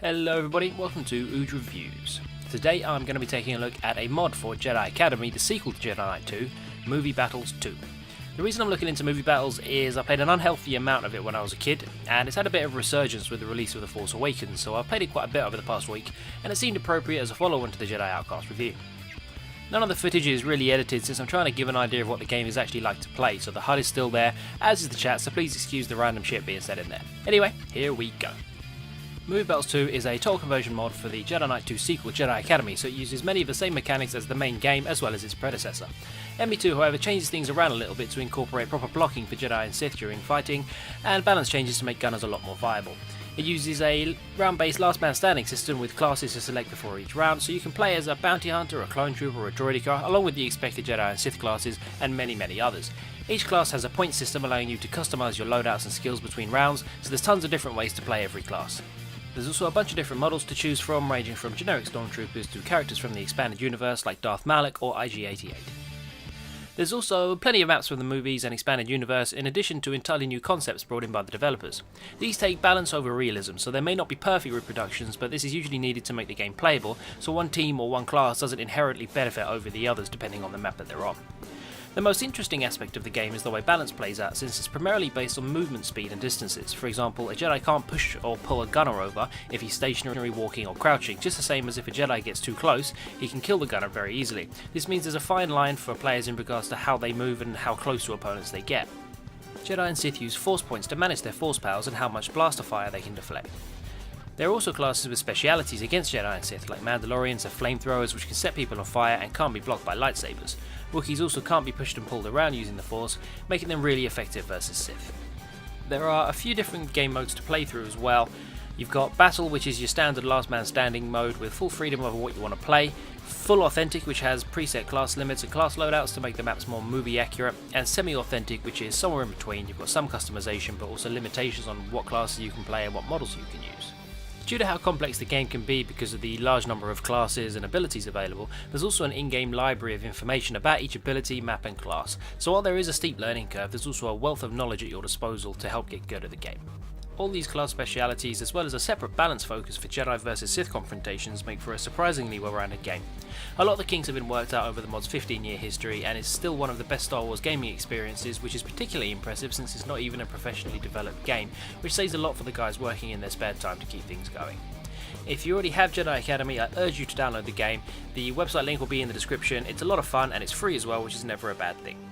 Hello everybody, welcome to Ouj Reviews. Today I'm going to be taking a look at a mod for Jedi Academy, the sequel to Jedi Knight 2, Movie Battles 2. The reason I'm looking into Movie Battles is I played an unhealthy amount of it when I was a kid, and it's had a bit of resurgence with the release of The Force Awakens, so I've played it quite a bit over the past week, and it seemed appropriate as a follow-on to the Jedi Outcast review. None of the footage is really edited since I'm trying to give an idea of what the game is actually like to play, so the HUD is still there, as is the chat, so please excuse the random shit being said in there. Anyway, here we go. Movie Battles 2 is a total conversion mod for the Jedi Knight 2 sequel Jedi Academy, so it uses many of the same mechanics as the main game as well as its predecessor. MB2 however changes things around a little bit to incorporate proper blocking for Jedi and Sith during fighting, and balance changes to make gunners a lot more viable. It uses a round-based last man standing system with classes to select before each round, so you can play as a bounty hunter, a clone trooper or a droideka, along with the expected Jedi and Sith classes and many others. Each class has a point system allowing you to customise your loadouts and skills between rounds, so there's tons of different ways to play every class. There's also a bunch of different models to choose from, ranging from generic stormtroopers to characters from the expanded universe like Darth Malak or IG-88. There's also plenty of maps from the movies and expanded universe, in addition to entirely new concepts brought in by the developers. These take balance over realism, so they may not be perfect reproductions, but this is usually needed to make the game playable, so one team or one class doesn't inherently benefit over the others depending on the map that they're on. The most interesting aspect of the game is the way balance plays out, since it's primarily based on movement speed and distances. For example, a Jedi can't push or pull a gunner over if he's stationary, walking or crouching, just the same as if a Jedi gets too close, he can kill the gunner very easily. This means there's a fine line for players in regards to how they move and how close to opponents they get. Jedi and Sith use force points to manage their force powers and how much blaster fire they can deflect. There are also classes with specialities against Jedi and Sith, like Mandalorians have flamethrowers which can set people on fire and can't be blocked by lightsabers. Wookiees also can't be pushed and pulled around using the Force, making them really effective versus Sith. There are a few different game modes to play through as well. You've got Battle, which is your standard last man standing mode with full freedom over what you want to play, Full Authentic, which has preset class limits and class loadouts to make the maps more movie accurate, and Semi-Authentic, which is somewhere in between. You've got some customization but also limitations on what classes you can play and what models you can use. Due to how complex the game can be because of the large number of classes and abilities available, there's also an in-game library of information about each ability, map and class, so while there is a steep learning curve, there's also a wealth of knowledge at your disposal to help get good at the game. All these class specialities, as well as a separate balance focus for Jedi vs Sith confrontations, make for a surprisingly well-rounded game. A lot of the kinks have been worked out over the mod's 15-year history, and is still one of the best Star Wars gaming experiences, which is particularly impressive since it's not even a professionally developed game, which says a lot for the guys working in their spare time to keep things going. If you already have Jedi Academy, I urge you to download the game. The website link will be in the description. It's a lot of fun and it's free as well, which is never a bad thing.